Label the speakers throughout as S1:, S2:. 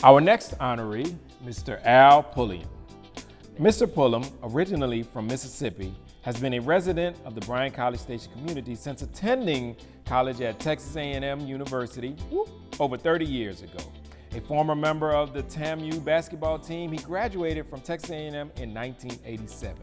S1: Our next honoree, Mr. Al Pulliam. Mr. Pulliam, originally from Mississippi, has been a resident of the Bryan College Station community since attending college at Texas A&M University over 30 years ago. A former member of the TAMU basketball team, he graduated from Texas A&M in 1987.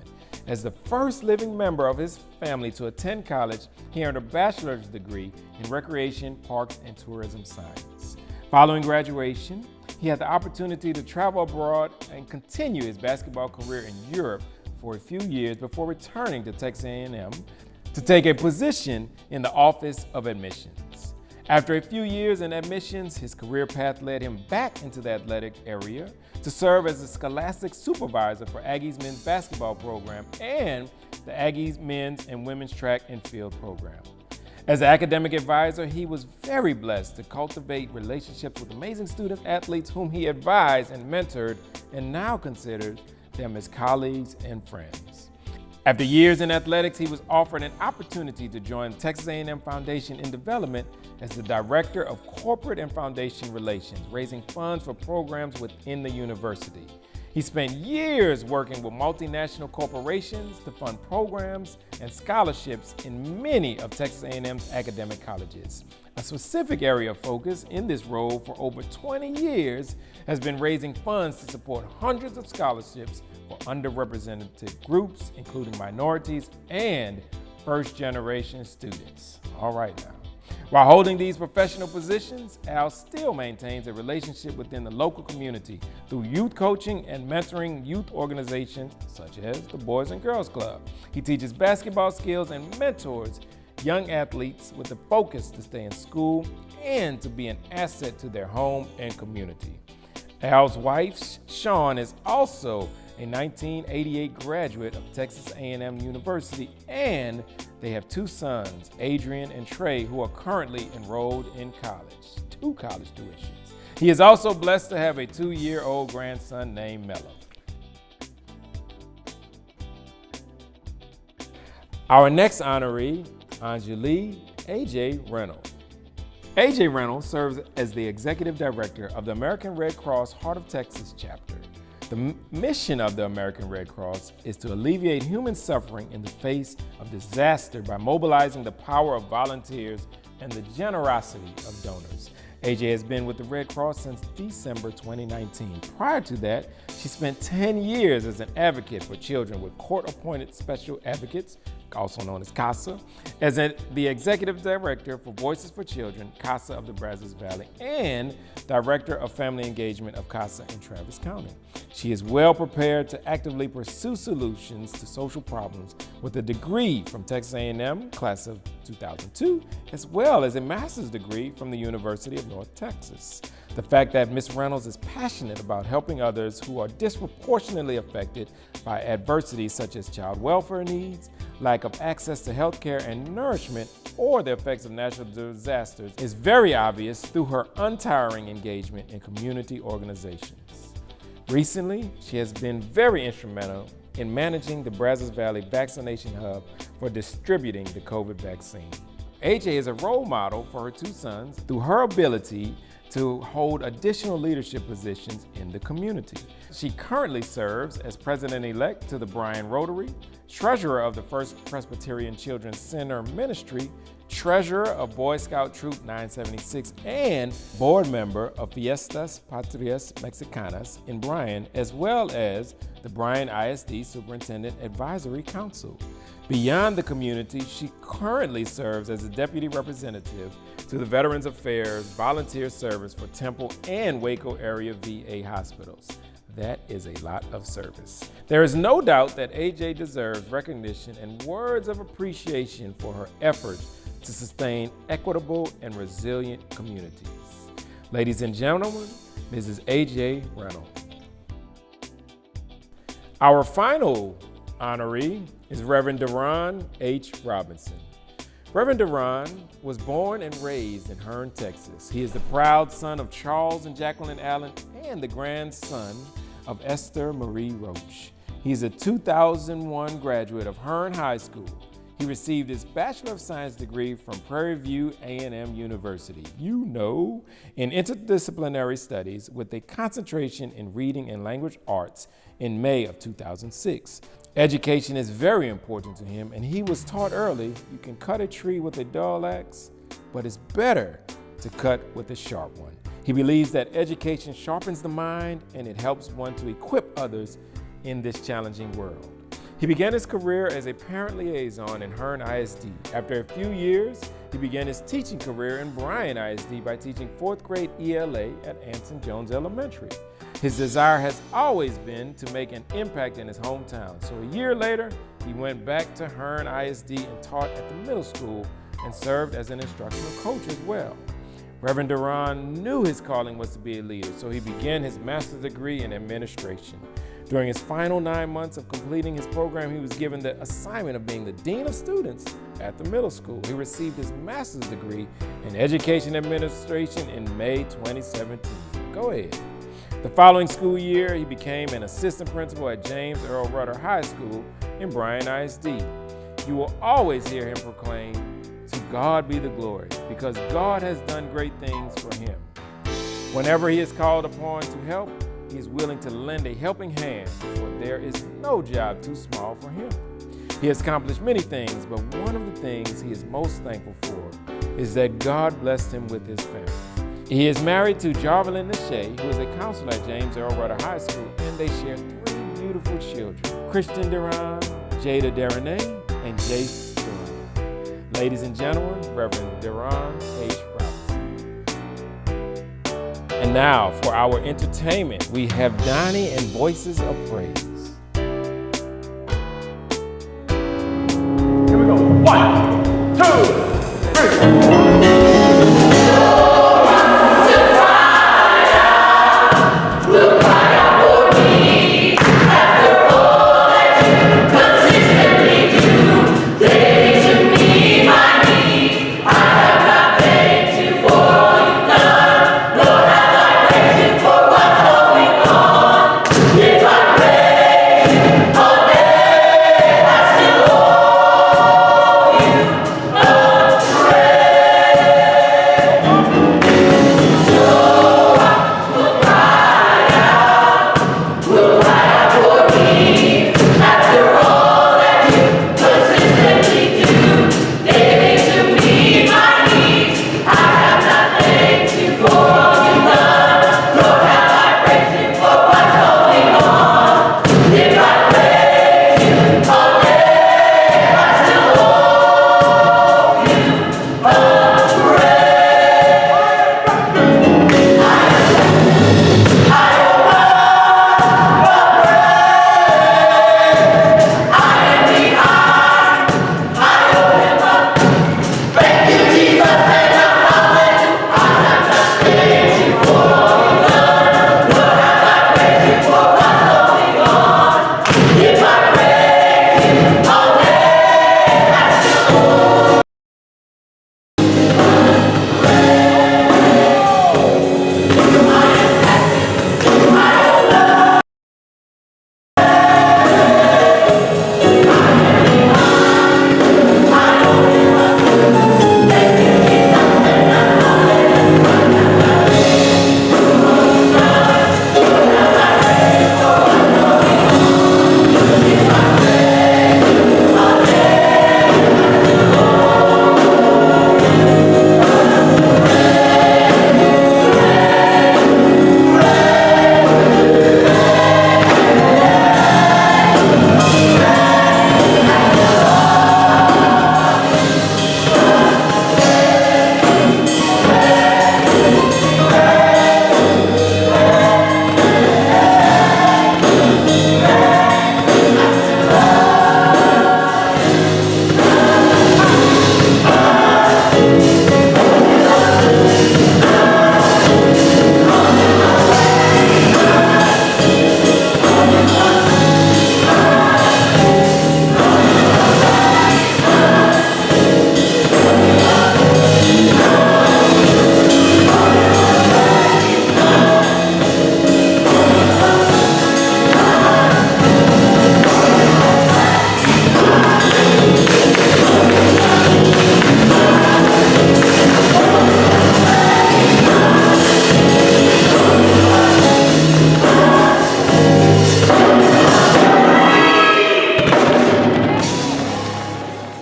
S1: As the first living member of his family to attend college, he earned a bachelor's degree in recreation, parks, and tourism science. Following graduation, he had the opportunity to travel abroad and continue his basketball career in Europe for a few years before returning to Texas A&M to take a position in the Office of Admissions. After a few years in admissions, his career path led him back into the athletic area to serve as the scholastic supervisor for Aggies men's basketball program and the Aggies men's and women's track and field program. As an academic advisor, he was very blessed to cultivate relationships with amazing student athletes whom he advised and mentored and now considered them as colleagues and friends. After years in athletics, he was offered an opportunity to join Texas A&M Foundation in Development as the Director of Corporate and Foundation Relations, raising funds for programs within the university. He spent years working with multinational corporations to fund programs and scholarships in many of Texas A&M's academic colleges. A specific area of focus in this role for over 20 years has been raising funds to support hundreds of scholarships for underrepresented groups, including minorities and first-generation students. All right now. While holding these professional positions, Al still maintains a relationship within the local community through youth coaching and mentoring youth organizations such as the Boys and Girls Club. He teaches basketball skills and mentors young athletes with the focus to stay in school and to be an asset to their home and community. Al's wife, Shawn, is also a 1988 graduate of Texas A&M University, and they have two sons, Adrian and Trey, who are currently enrolled in college, 2 college tuitions. He is also blessed to have a 2-year-old grandson named Mello. Our next honoree, Anjuli A.J. Renold. A.J. Renold serves as the Executive Director of the American Red Cross Heart of Texas chapter. The mission of the American Red Cross is to alleviate human suffering in the face of disaster by mobilizing the power of volunteers and the generosity of donors. AJ has been with the Red Cross since December 2019. Prior to that, she spent 10 years as an advocate for children with court-appointed special advocates, also known as CASA, as the Executive Director for Voices for Children, CASA of the Brazos Valley, and Director of Family Engagement of CASA in Travis County. She is well prepared to actively pursue solutions to social problems with a degree from Texas A&M, class of 2002, as well as a master's degree from the University of North Texas. The fact that Ms. Reynolds is passionate about helping others who are disproportionately affected by adversity such as child welfare needs, lack of access to health care and nourishment, or the effects of natural disasters is very obvious through her untiring engagement in community organizations. Recently, she has been very instrumental in managing the Brazos Valley Vaccination Hub for distributing the COVID vaccine. AJ is a role model for her 2 sons through her ability to hold additional leadership positions in the community. She currently serves as president-elect to the Bryan Rotary, treasurer of the First Presbyterian Children's Center Ministry, treasurer of Boy Scout Troop 976, and board member of Fiestas Patrias Mexicanas in Bryan, as well as the Bryan ISD Superintendent Advisory Council. Beyond the community, she currently serves as a deputy representative to the Veterans Affairs Volunteer Service for Temple and Waco area VA hospitals. That is a lot of service. There is no doubt that AJ deserves recognition and words of appreciation for her efforts to sustain equitable and resilient communities. Ladies and gentlemen, Mrs. AJ Renold. Our final honoree is Reverend Deron H. Robinson. Reverend Deron was born and raised in Hearne, Texas. He is the proud son of Charles and Jacqueline Allen and the grandson of Esther Marie Roach. He is a 2001 graduate of Hearne High School. He received his Bachelor of Science degree from Prairie View A&M University, in interdisciplinary studies with a concentration in reading and language arts in May of 2006. Education is very important to him, and he was taught early you can cut a tree with a dull axe, but it's better to cut with a sharp one. He believes that education sharpens the mind and it helps one to equip others in this challenging world. He began his career as a parent liaison in Hearn ISD. After a few years, he began his teaching career in Bryan ISD by teaching 4th grade ELA at Anson Jones Elementary. His desire has always been to make an impact in his hometown. So a year later, he went back to Hearn ISD and taught at the middle school and served as an instructional coach as well. Reverend Duran knew his calling was to be a leader, so he began his master's degree in administration. During his final 9 months of completing his program, he was given the assignment of being the dean of students at the middle school. He received his master's degree in education administration in May 2017. Go ahead. The following school year, he became an assistant principal at James Earl Rudder High School in Bryan ISD. You will always hear him proclaim, "To God be the glory," because God has done great things for him. Whenever he is called upon to help, he is willing to lend a helping hand, for there is no job too small for him. He has accomplished many things, but one of the things he is most thankful for is that God blessed him with his family. He is married to Jarvelyn Nashay, who is a counselor at James Earl Rudder High School, and they share 3 beautiful children, Christian Duran, Jada Derenay, and Jace Duran. Ladies and gentlemen, Reverend Duran H. Robinson. And now, for our entertainment, we have Donnie and Voices of Praise.
S2: Here we go. 1,